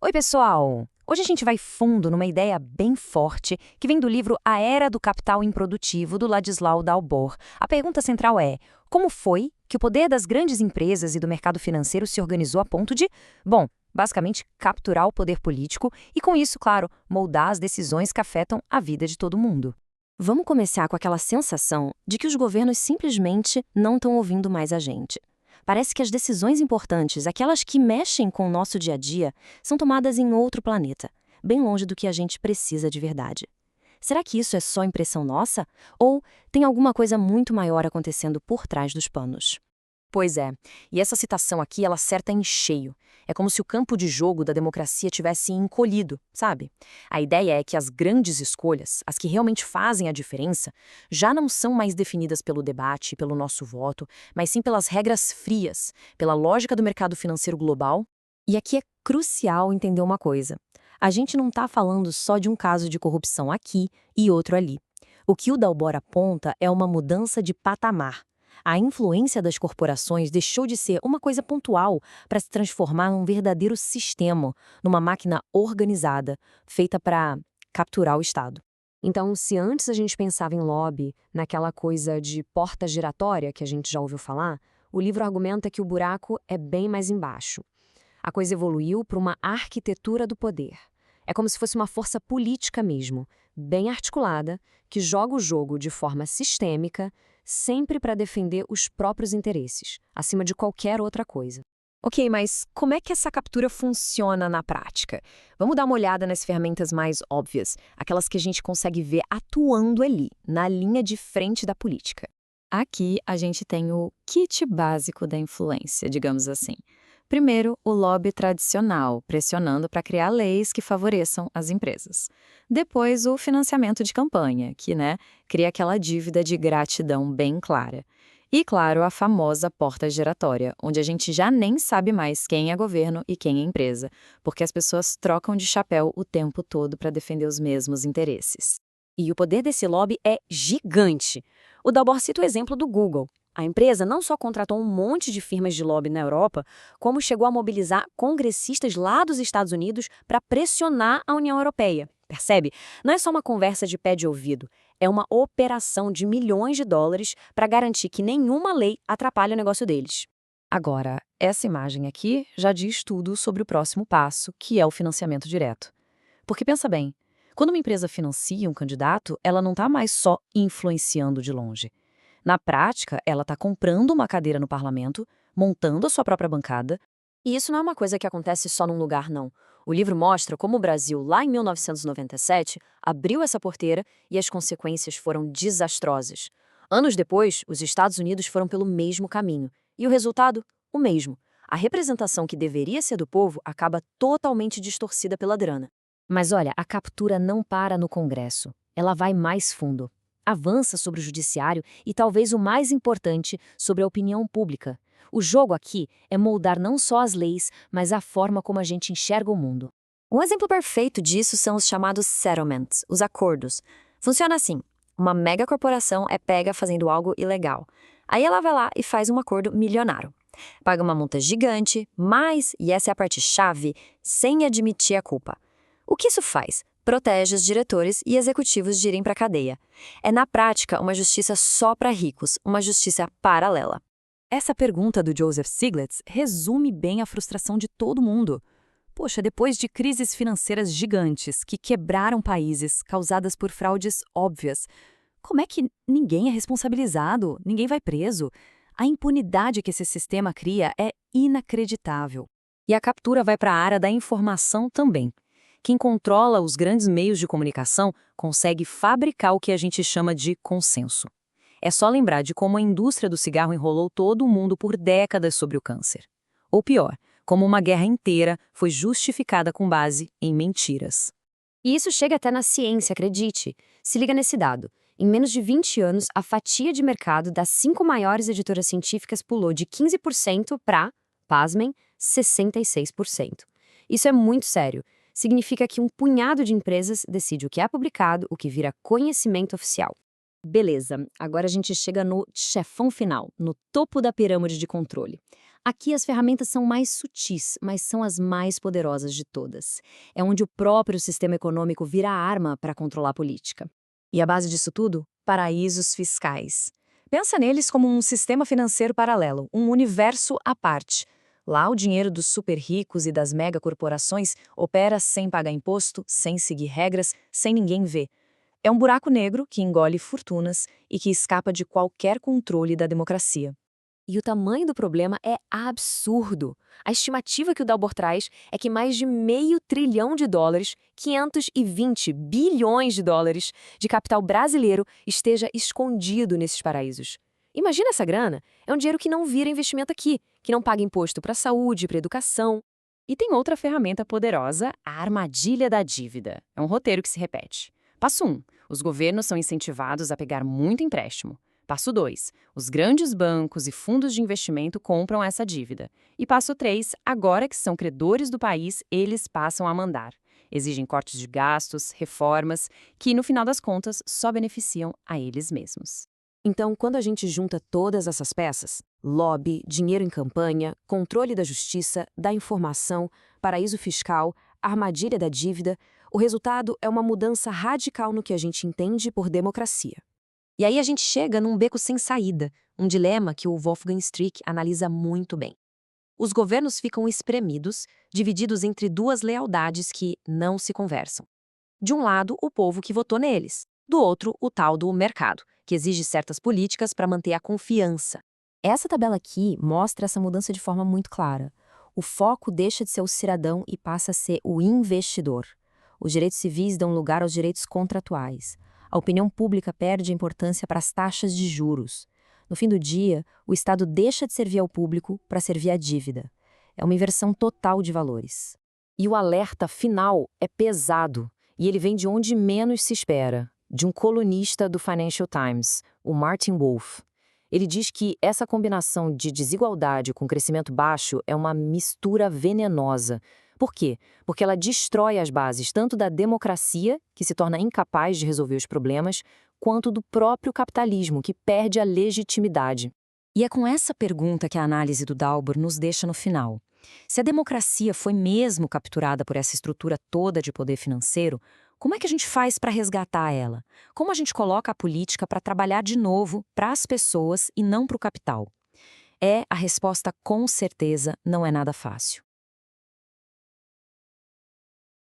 Oi, pessoal! Hoje a gente vai fundo numa ideia bem forte que vem do livro A Era do Capital Improdutivo, do Ladislau Dalbor. A pergunta central é: como foi que o poder das grandes empresas e do mercado financeiro se organizou a ponto de, bom, basicamente capturar o poder político e, com isso, claro, moldar as decisões que afetam a vida de todo mundo? Vamos começar com aquela sensação de que os governos simplesmente não estão ouvindo mais a gente. Parece que as decisões importantes, aquelas que mexem com o nosso dia a dia, são tomadas em outro planeta, bem longe do que a gente precisa de verdade. Será que isso é só impressão nossa? Ou tem alguma coisa muito maior acontecendo por trás dos panos? Pois é, e essa citação aqui, ela acerta em cheio. É como se o campo de jogo da democracia tivesse encolhido, sabe? A ideia é que as grandes escolhas, as que realmente fazem a diferença, já não são mais definidas pelo debate e pelo nosso voto, mas sim pelas regras frias, pela lógica do mercado financeiro global. E aqui é crucial entender uma coisa. A gente não está falando só de um caso de corrupção aqui e outro ali. O que o Dalbor aponta é uma mudança de patamar. A influência das corporações deixou de ser uma coisa pontual para se transformar num verdadeiro sistema, numa máquina organizada, feita para capturar o Estado. Então, se antes a gente pensava em lobby, naquela coisa de porta giratória que a gente já ouviu falar, o livro argumenta que o buraco é bem mais embaixo. A coisa evoluiu para uma arquitetura do poder. É como se fosse uma força política mesmo, bem articulada, que joga o jogo de forma sistêmica, sempre para defender os próprios interesses, acima de qualquer outra coisa. Ok, mas como é que essa captura funciona na prática? Vamos dar uma olhada nas ferramentas mais óbvias, aquelas que a gente consegue ver atuando ali, na linha de frente da política. Aqui a gente tem o kit básico da influência, digamos assim. Primeiro, o lobby tradicional, pressionando para criar leis que favoreçam as empresas. Depois, o financiamento de campanha, que, cria aquela dívida de gratidão bem clara. E, claro, a famosa porta giratória, onde a gente já nem sabe mais quem é governo e quem é empresa, porque as pessoas trocam de chapéu o tempo todo para defender os mesmos interesses. E o poder desse lobby é gigante. O Dalbor cita o exemplo do Google. A empresa não só contratou um monte de firmas de lobby na Europa, como chegou a mobilizar congressistas lá dos Estados Unidos para pressionar a União Europeia. Percebe? Não é só uma conversa de pé de ouvido, é uma operação de milhões de dólares para garantir que nenhuma lei atrapalhe o negócio deles. Agora, essa imagem aqui já diz tudo sobre o próximo passo, que é o financiamento direto. Porque pensa bem, quando uma empresa financia um candidato, ela não está mais só influenciando de longe. Na prática, ela está comprando uma cadeira no parlamento, montando a sua própria bancada. E isso não é uma coisa que acontece só num lugar, não. O livro mostra como o Brasil, lá em 1997, abriu essa porteira e as consequências foram desastrosas. Anos depois, os Estados Unidos foram pelo mesmo caminho. E o resultado? O mesmo. A representação que deveria ser do povo acaba totalmente distorcida pela grana. Mas olha, a captura não para no Congresso. Ela vai mais fundo. Avança sobre o judiciário e, talvez o mais importante, sobre a opinião pública. O jogo aqui é moldar não só as leis, mas a forma como a gente enxerga o mundo. Um exemplo perfeito disso são os chamados settlements, os acordos. Funciona assim: uma mega corporação é pega fazendo algo ilegal. Aí ela vai lá e faz um acordo milionário. Paga uma multa gigante, mas, e essa é a parte chave, sem admitir a culpa. O que isso faz? Protege os diretores e executivos de irem para a cadeia. É, na prática, uma justiça só para ricos, uma justiça paralela. Essa pergunta do Joseph Stiglitz resume bem a frustração de todo mundo. Poxa, depois de crises financeiras gigantes que quebraram países causadas por fraudes óbvias, como é que ninguém é responsabilizado, ninguém vai preso? A impunidade que esse sistema cria é inacreditável. E a captura vai para a área da informação também. Quem controla os grandes meios de comunicação consegue fabricar o que a gente chama de consenso. É só lembrar de como a indústria do cigarro enrolou todo o mundo por décadas sobre o câncer. Ou pior, como uma guerra inteira foi justificada com base em mentiras. E isso chega até na ciência, acredite. Se liga nesse dado. Em menos de 20 anos, a fatia de mercado das 5 maiores editoras científicas pulou de 15% para, pasmem, 66%. Isso é muito sério. Significa que um punhado de empresas decide o que é publicado, o que vira conhecimento oficial. Beleza, agora a gente chega no chefão final, no topo da pirâmide de controle. Aqui as ferramentas são mais sutis, mas são as mais poderosas de todas. É onde o próprio sistema econômico vira arma para controlar a política. E a base disso tudo? Paraísos fiscais. Pensa neles como um sistema financeiro paralelo, um universo à parte. Lá, o dinheiro dos super ricos e das megacorporações opera sem pagar imposto, sem seguir regras, sem ninguém ver. É um buraco negro que engole fortunas e que escapa de qualquer controle da democracia. E o tamanho do problema é absurdo. A estimativa que o Dalbor traz é que mais de $500 bilhão, 520 bilhões de dólares, de capital brasileiro esteja escondido nesses paraísos. Imagina essa grana, é um dinheiro que não vira investimento aqui, que não paga imposto para a saúde, para a educação. E tem outra ferramenta poderosa, a armadilha da dívida. É um roteiro que se repete. Passo 1. Os governos são incentivados a pegar muito empréstimo. Passo 2. Os grandes bancos e fundos de investimento compram essa dívida. E passo 3. Agora que são credores do país, eles passam a mandar. Exigem cortes de gastos, reformas, que, no final das contas, só beneficiam a eles mesmos. Então, quando a gente junta todas essas peças, lobby, dinheiro em campanha, controle da justiça, da informação, paraíso fiscal, armadilha da dívida, o resultado é uma mudança radical no que a gente entende por democracia. E aí a gente chega num beco sem saída, um dilema que o Wolfgang Strick analisa muito bem. Os governos ficam espremidos, divididos entre duas lealdades que não se conversam. De um lado, o povo que votou neles. Do outro, o tal do mercado, que exige certas políticas para manter a confiança. Essa tabela aqui mostra essa mudança de forma muito clara. O foco deixa de ser o cidadão e passa a ser o investidor. Os direitos civis dão lugar aos direitos contratuais. A opinião pública perde a importância para as taxas de juros. No fim do dia, o Estado deixa de servir ao público para servir à dívida. É uma inversão total de valores. E o alerta final é pesado, e ele vem de onde menos se espera, de um colunista do Financial Times, o Martin Wolf. Ele diz que essa combinação de desigualdade com crescimento baixo é uma mistura venenosa. Por quê? Porque ela destrói as bases tanto da democracia, que se torna incapaz de resolver os problemas, quanto do próprio capitalismo, que perde a legitimidade. E é com essa pergunta que a análise do Dalbor nos deixa no final. Se a democracia foi mesmo capturada por essa estrutura toda de poder financeiro, como é que a gente faz para resgatar ela? Como a gente coloca a política para trabalhar de novo para as pessoas e não para o capital? A resposta com certeza não é nada fácil.